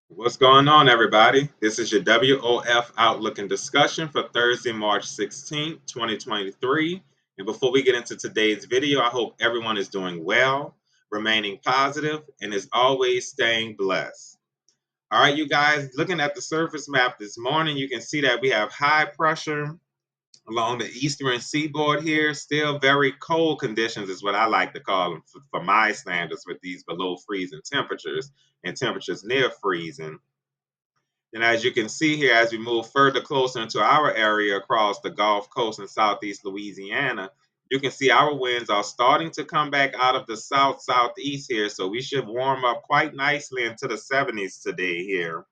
What's going on, everybody? This is your WOF Outlook and Discussion for Thursday, March 16th, 2023. And before we get into today's video, I hope everyone is doing well, remaining positive, and as always, staying blessed. All right, you guys, looking at the surface map this morning, you can see that we have high pressure along the eastern seaboard here. Still very cold conditions, is what I like to call them for my standards, with these below freezing temperatures and temperatures near freezing. And as you can see here, as we move further closer into our area across the Gulf Coast and southeast Louisiana, you can see our winds are starting to come back out of the southeast here. So we should warm up quite nicely into the 70s today here.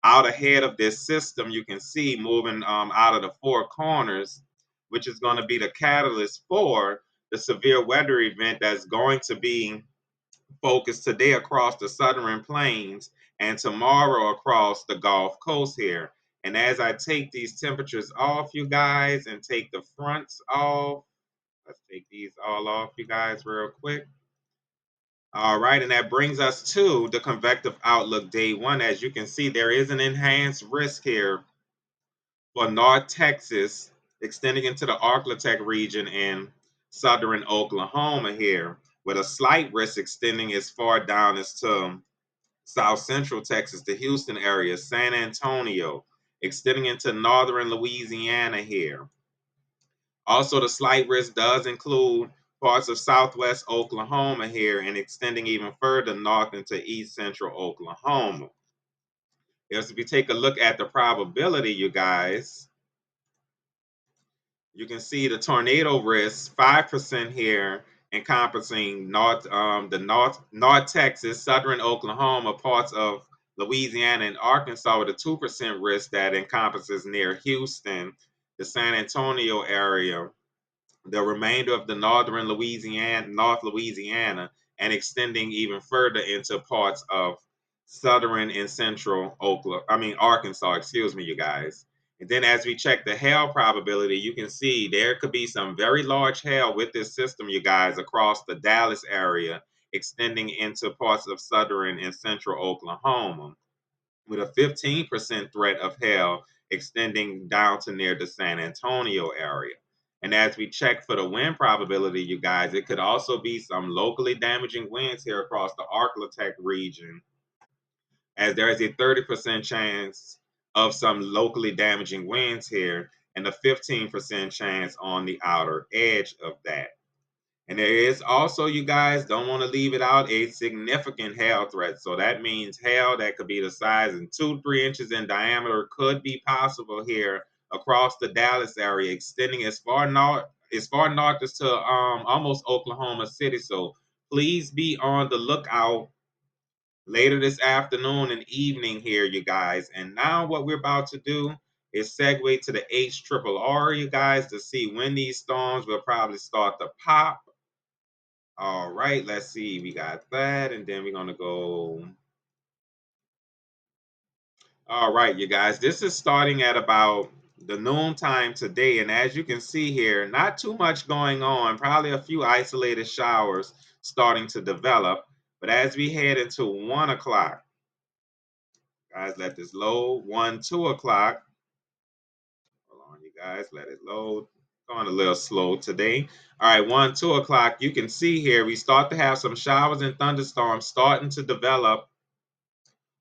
Out ahead of this system, you can see moving out of the four corners, which is going to be the catalyst for the severe weather event that's going to be focused today across the southern plains and tomorrow across the Gulf Coast here. And as I take these temperatures off, you guys, and take the fronts off, let's take these all off, you guys, real quick. All right, and that brings us to the convective outlook day one. As you can see, there is an enhanced risk here for North Texas, extending into the Arklatex region in southern Oklahoma here, with a slight risk extending as far down as to South Central Texas, the Houston area, San Antonio, extending into northern Louisiana here. Also, the slight risk does include parts of southwest Oklahoma here and extending even further north into east central Oklahoma. If we take a look at the probability, you guys, you can see the tornado risk 5% here, encompassing North Texas, southern Oklahoma, parts of Louisiana and Arkansas, with a 2% risk that encompasses near Houston, the San Antonio area, the remainder of the North Louisiana, and extending even further into parts of southern and central Arkansas, excuse me, you guys. And then as we check the hail probability, you can see there could be some very large hail with this system, you guys, across the Dallas area, extending into parts of southern and central Oklahoma, with a 15% threat of hail extending down to near the San Antonio area. And as we check for the wind probability, you guys, it could also be some locally damaging winds here across the Arklatex region, as there is a 30% chance of some locally damaging winds here and a 15% chance on the outer edge of that. And there is also, you guys, don't want to leave it out, a significant hail threat. So that means hail that could be the size and 2 to 3 inches in diameter could be possible here across the Dallas area, extending as far north as to almost Oklahoma City. So please be on the lookout later this afternoon and evening here, you guys. And now what we're about to do is segue to the HRRR, you guys, to see when these storms will probably start to pop. All right, let's see. We got that, and then we're gonna go. All right, you guys. This is starting at about the noon time today, and as you can see here, not too much going on. Probably a few isolated showers starting to develop. But as we head into 1 o'clock, guys, let this load. 2 o'clock. Hold on, you guys. Let it load. Going a little slow today. All right, 2 o'clock. You can see here we start to have some showers and thunderstorms starting to develop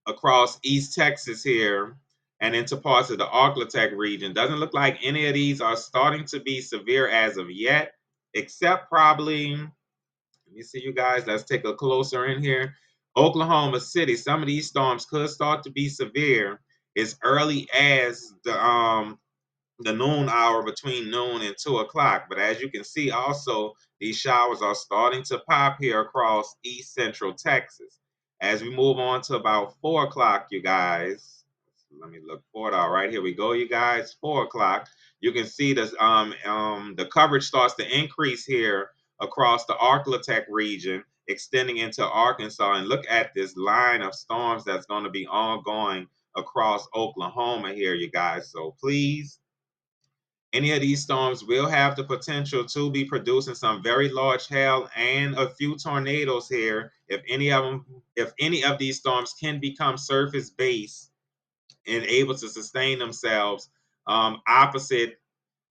across East Texas here and into parts of the Arklatex region. Doesn't look like any of these are starting to be severe as of yet, except probably, let me see, you guys, let's take a closer in here. Oklahoma City, some of these storms could start to be severe as early as the noon hour, between noon and 2 o'clock. But as you can see, also, these showers are starting to pop here across east central Texas. As we move on to about 4 o'clock, you guys, let me look for it. All right, here we go, you guys. 4 o'clock. You can see this the coverage starts to increase here across the Arklatex region, extending into Arkansas. And look at this line of storms that's going to be ongoing across Oklahoma here, you guys. So please Any of these storms will have the potential to be producing some very large hail and a few tornadoes here. If any of these storms can become surface based and able to sustain themselves opposite,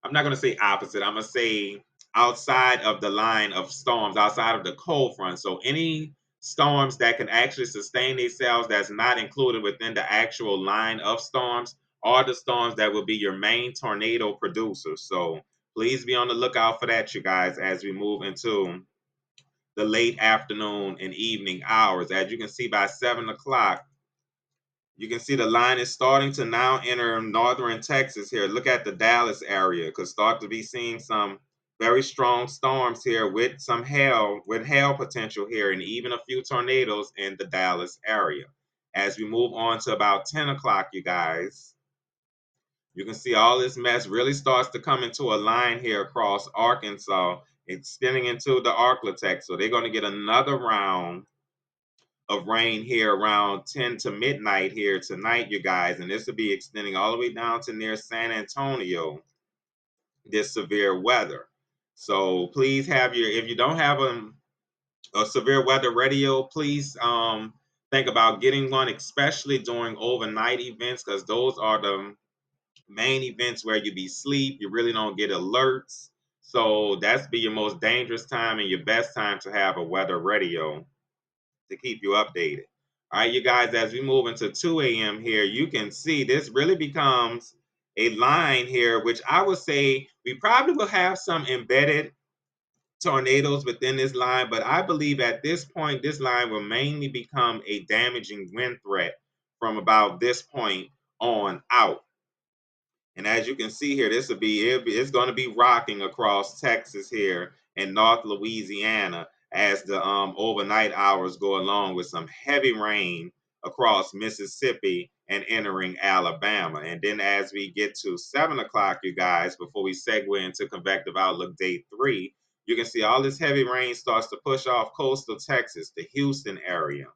I'm not going to say opposite, I'm going to say outside of the line of storms, outside of the cold front. So any storms that can actually sustain themselves that's not included within the actual line of storms are the storms that will be your main tornado producers. So please be on the lookout for that, you guys, as we move into the late afternoon and evening hours. As you can see, by 7 o'clock, you can see the line is starting to now enter northern Texas here. Look at the Dallas area. Could start to be seeing some very strong storms here with some hail, with hail potential here, and even a few tornadoes in the Dallas area. As we move on to about 10 o'clock, you guys, you can see all this mess really starts to come into a line here across Arkansas, extending into the Arklatex. So they're going to get another round of rain here around 10 to midnight here tonight, you guys, and this will be extending all the way down to near San Antonio, this severe weather. So please have your, if you don't have a severe weather radio, please think about getting one, especially during overnight events, because those are the main events where you be asleep, you really don't get alerts. So that's be your most dangerous time and your best time to have a weather radio to keep you updated. All right, you guys, as we move into 2 a.m. here, you can see this really becomes a line here, which I would say we probably will have some embedded tornadoes within this line, but I believe at this point, this line will mainly become a damaging wind threat from about this point on out. And as you can see here, it's going to be rocking across Texas here and North Louisiana as the overnight hours go along with some heavy rain across Mississippi and entering Alabama. And then as we get to 7 o'clock, you guys, before we segue into Convective Outlook Day 3, you can see all this heavy rain starts to push off coastal Texas, the Houston area.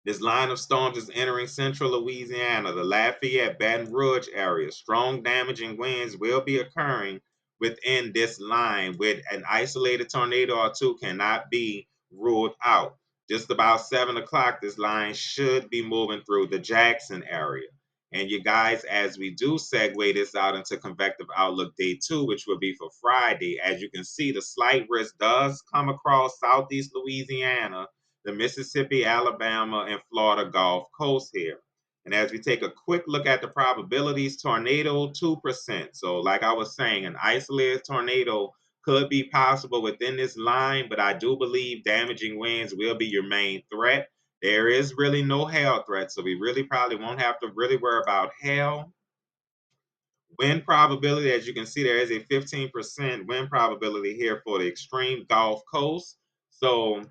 This line of storms is entering central Louisiana, the Lafayette, Baton Rouge area. Strong damaging winds will be occurring within this line, with an isolated tornado or two cannot be ruled out. Just about 7 o'clock, this line should be moving through the Jackson area. And you guys, as we do segue this out into Convective Outlook Day 2, which will be for Friday, as you can see, the slight risk does come across southeast Louisiana, the Mississippi, Alabama, and Florida Gulf Coast here. And as we take a quick look at the probabilities, tornado 2%. So like I was saying, an isolated tornado could be possible within this line, but I do believe damaging winds will be your main threat. There is really no hail threat, so we really probably won't have to really worry about hail. Wind probability, as you can see, there is a 15% wind probability here for the extreme Gulf Coast. So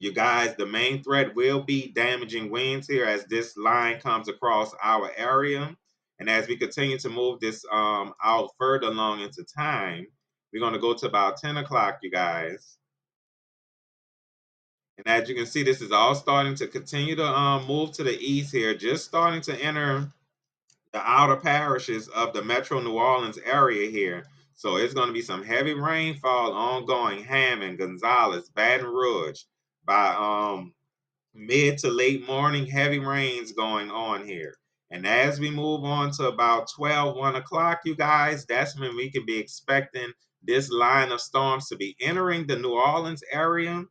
you guys, the main threat will be damaging winds here as this line comes across our area. And as we continue to move this out further along into time, we're going to go to about 10 o'clock, you guys. And as you can see, this is all starting to continue to move to the east here, just starting to enter the outer parishes of the Metro New Orleans area here. So it's going to be some heavy rainfall ongoing, Hammond, Gonzales, Baton Rouge, by mid to late morning, heavy rains going on here. And as we move on to about 1 o'clock, you guys, that's when we can be expecting this line of storms to be entering the New Orleans area.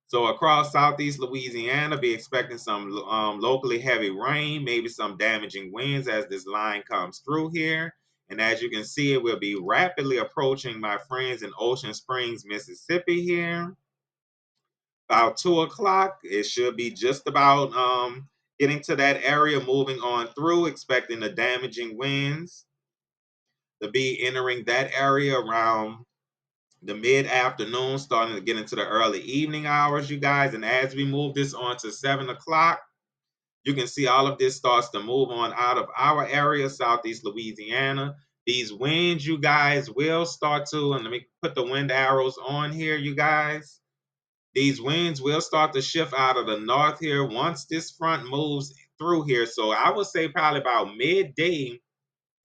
So across southeast Louisiana, be expecting some locally heavy rain, maybe some damaging winds as this line comes through here. And as you can see, it will be rapidly approaching my friends in Ocean Springs, Mississippi here. About 2 o'clock, it should be just about getting to that area, moving on through, expecting the damaging winds to be entering that area around the mid-afternoon, starting to get into the early evening hours, you guys. And as we move this on to 7 o'clock, you can see all of this starts to move on out of our area, southeast Louisiana. These winds, you guys, will start to, and let me put the wind arrows on here, you guys. These winds will start to shift out of the north here once this front moves through here. So I would say probably about midday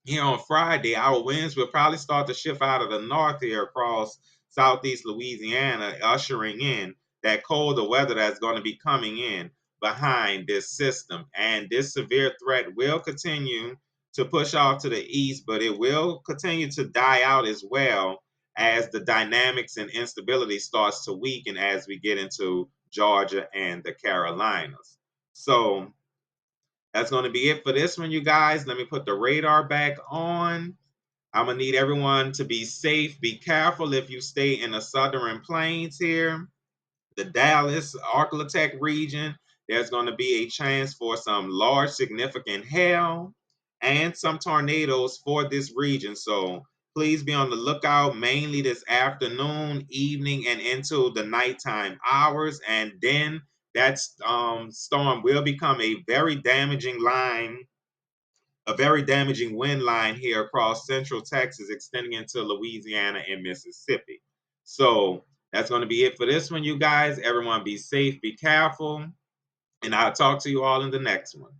here on Friday, our winds will probably start to shift out of the north here across southeast Louisiana, ushering in that colder weather that's going to be coming in behind this system. And this severe threat will continue to push off to the east, but it will continue to die out as well as the dynamics and instability starts to weaken as we get into Georgia and the Carolinas. So that's going to be it for this one, you guys. Let me put the radar back on. I'm going to need everyone to be safe. Be careful if you stay in the southern plains here, the Dallas, Arklatex region. There's going to be a chance for some large, significant hail and some tornadoes for this region. So please be on the lookout mainly this afternoon, evening, and into the nighttime hours. And then that storm will become a very damaging wind line here across central Texas, extending into Louisiana and Mississippi. So that's going to be it for this one, you guys. Everyone be safe, be careful, and I'll talk to you all in the next one.